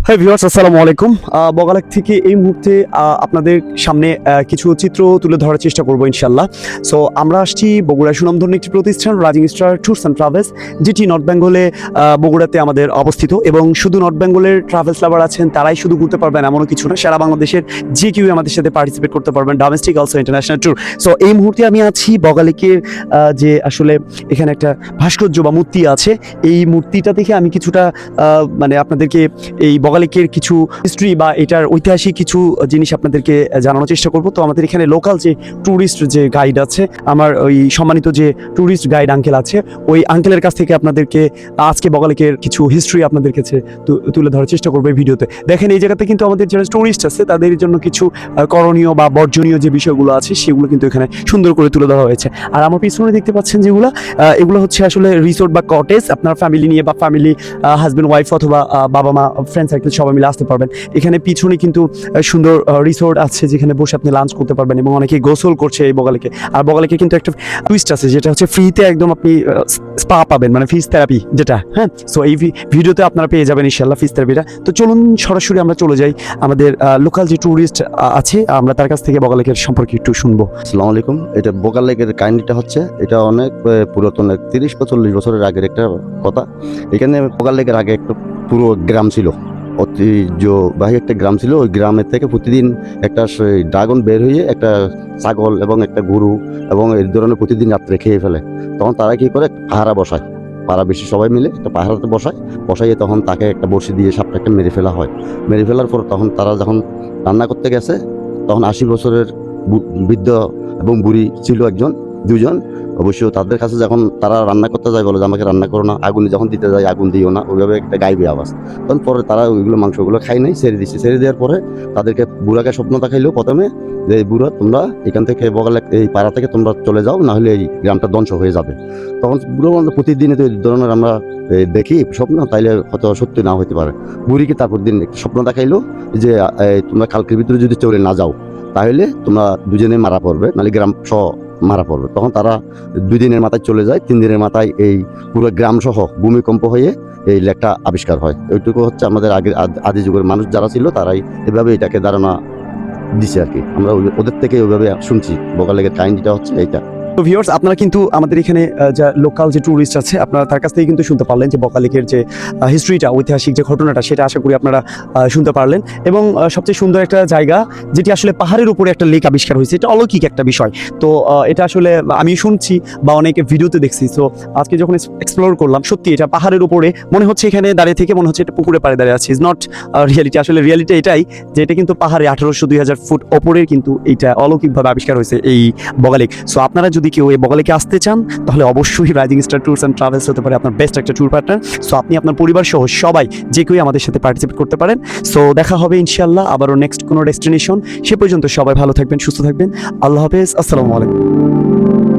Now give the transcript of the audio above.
Hi viewers, আসসালামু আলাইকুম। বগালেক থেকে এই মুহূর্তে আপনাদের সামনে কিছু চিত্র তুলে ধরার চেষ্টা করব ইনশাল্লাহ। সো আমরা আসছি বগুড়া সুনামধন্য একটি প্রতিষ্ঠান rising star tours and travels, যেটি নর্থ বেঙ্গলে বগুড়াতে আমাদের অবস্থিত। এবং শুধু নর্থ বেঙ্গলের ট্রাভেলস লাভার আছেন তারাই শুধু ঘুরতে পারবেন এমনও কিছু না, সারা বাংলাদেশের যে কেউ আমাদের সাথে পার্টিসিপেট করতে পারবেন, domestic also international tour. So এই মুহূর্তে আমি আছি বগালেকের যে আসলে এখানে একটা ভাস্কর্য বা মূর্তি আছে, এই মূর্তিটা দেখে আমি কিছুটা মানে আপনাদেরকে এই বগালেকের কিছু হিস্ট্রি বা এটার ঐতিহাসিক কিছু জিনিস আপনাদেরকে জানানোর চেষ্টা করব। তো আমাদের এখানে লোকাল যে ট্যুরিস্ট যে গাইড আছে, আমার ওই সম্মানিত যে ট্যুরিস্ট গাইড আঙ্কেল আছে, ওই আঙ্কেলের কাছ থেকে আপনাদেরকে আজকে বগালেকের কিছু হিস্ট্রি আপনাদের কাছে তুলে ধরার চেষ্টা করবো এই ভিডিওতে। দেখেন, এই জায়গাতে কিন্তু আমাদের যারা ট্যুরিস্ট আছে তাদের জন্য কিছু করণীয় বা বর্জনীয় যে বিষয়গুলো আছে সেগুলো কিন্তু এখানে সুন্দর করে তুলে ধরা হয়েছে। আর আমার পিছনে দেখতে পাচ্ছেন যেগুলো, এগুলো হচ্ছে আসলে রিসোর্ট বা কটেজ। আপনার ফ্যামিলি নিয়ে বা ফ্যামিলি হাজব্যান্ড ওয়াইফ অথবা বাবা মা ফ্রেন্ড সার্কেল সবাই মিলে আসতে পারবেন। এখানে পিছনে কিন্তু সুন্দর রিসোর্ট আছে যেখানে বসে আপনি লাঞ্চ করতে পারবেন, এবং অনেকে গোসল করছে এই বগালেকে। আর বগালেকে কিন্তু একটা টুইস্ট আছে যেটা হচ্ছে ফ্রিতে একদম আপনি স্পা পাবেন, মানে ফিজ থেরাপি যেটা। হ্যাঁ, সো এই ভিডিওতে আপনারা পেয়ে যাবেন ইনশাল্লাহ ফিজ থেরাপিটা। তো চলুন সরাসরি আমরা চলে যাই আমাদের লোকাল যে ট্যুরিস্ট আছে, আমরা তার কাছ থেকে বগালেকের সম্পর্কে একটু শুনবো। আসসালামু আলাইকুম। এটা বগালেকের কাহিনীটা হচ্ছে, এটা অনেক পুরাতন, 30 বা 40 বছরের আগের একটা কথা। এখানে বগালেকের আগে একটা পুরো গ্রাম ছিল, ঐতিহ্যবাহী একটা গ্রাম ছিল। ওই গ্রামের থেকে প্রতিদিন একটা ড্রাগন বের হয়ে একটা ছাগল এবং একটা গরু এবং এই ধরনের প্রতিদিন রাত্রে খেয়ে ফেলে। তখন তারা কি করে, পাহারা বসায়, পাড়া বেশি সবাই মিলে একটা পাহারাতে বসাইয়ে তখন তাকে একটা বড়শি দিয়ে সাপটাকে মেরে ফেলা হয়। মেরে ফেলার পর তখন তারা যখন রান্না করতে গেছে, তখন 80 বছরের বৃদ্ধ এবং বুড়ি ছিল দুজন। অবশ্য তাদের কাছে যখন তারা রান্না করতে যায়, বলে যে আমাকে রান্না করো না, আগুনে যখন দিতে যায় আগুন দিও না, ওইভাবে একটা গাইবে আওয়াজ। তখন পরে তারা ওইগুলো মাংসগুলো খাই নাই, ছেড়ে দিচ্ছে। ছেড়ে দেওয়ার পরে তাদেরকে বুড়াকে স্বপ্ন দেখাইলো প্রথমে যে, বুড়া তোমরা এখান থেকে বগালে এই পাড়া থেকে তোমরা চলে যাও, না হলে এই গ্রামটা ধ্বংস হয়ে যাবে। তখন বুড়ো প্রতিদিনই তো এই ধরনের আমরা দেখি স্বপ্ন, তাইলে হয়তো সত্যি না হতে পারে। বুড়িকে তারপর দিন একটা স্বপ্ন দেখাইলো যে তোমরা কালকের ভিতরে যদি চলে না যাও তাহলে তোমরা দুজনে মারা পড়বে, নাহলে গ্রাম সহ মারা পড়বে। তখন তারা 2 দিনের মাথায় চলে যায়। 3 দিনের মাথায় এই পুরো গ্রাম সহ ভূমিকম্প হয়ে এই লেকটা আবিষ্কার হয়। ওইটুকু হচ্ছে আমাদের আগের আদি যুগের মানুষ যারা ছিল তারাই এভাবে এটাকে ধারণা দিছে আর কি। আমরা ওদের থেকে ওইভাবে শুনছি। বগালেকের কাহিনীটা হচ্ছে এইটা। তো ভিউয়ার্স, আপনারা কিন্তু আমাদের এখানে যা লোকাল যে ট্যুরিস্ট আছে, আপনারা তার কাছ থেকে কিন্তু শুনতে পারলেন যে বগালেকের যে হিস্ট্রিটা, ঐতিহাসিক যে ঘটনাটা, সেটা আশা করি আপনারা শুনতে পারলেন। এবং সবচেয়ে সুন্দর একটা জায়গা, যেটি আসলে পাহাড়ের উপরে একটা লেক আবিষ্কার হয়েছে, এটা অলৌকিক একটা বিষয়। তো এটা আসলে আমি শুনছি বা অনেকে ভিডিওতে দেখছি। সো আজকে যখন এক্সপ্লোর করলাম, সত্যি এটা পাহাড়ের উপরে মনে হচ্ছে, এখানে দাঁড়িয়ে থেকে মনে হচ্ছে এটা পুকুরে পাড়ে দাঁড়িয়ে আছে। Is not reality. আসলে রিয়ালিটি এটাই যে এটা কিন্তু পাহাড়ে 1800-2000 ফুট ওপরের কিন্তু এইটা অলৌকিকভাবে আবিষ্কার হয়েছে এই বগালেক। সো আপনারা যদি কেউ এই বগালেকে আসতে চান তাহলে অবশ্যই rising star tours and travels হতে পারে আপনার বেস্ট একটা ট্যুর পার্টনার। সো আপনি আপনার পরিবার সহ সবাই যে কেউ আমাদের সাথে পার্টিসিপেট করতে পারেন। সো দেখা হবে ইনশাল্লাহ আবারও নেক্সট কোনো ডেস্টিনেশন। সে পর্যন্ত সবাই ভালো থাকবেন, সুস্থ থাকবেন। আল্লাহ হাফেজ, আসসালামু আলাইকুম।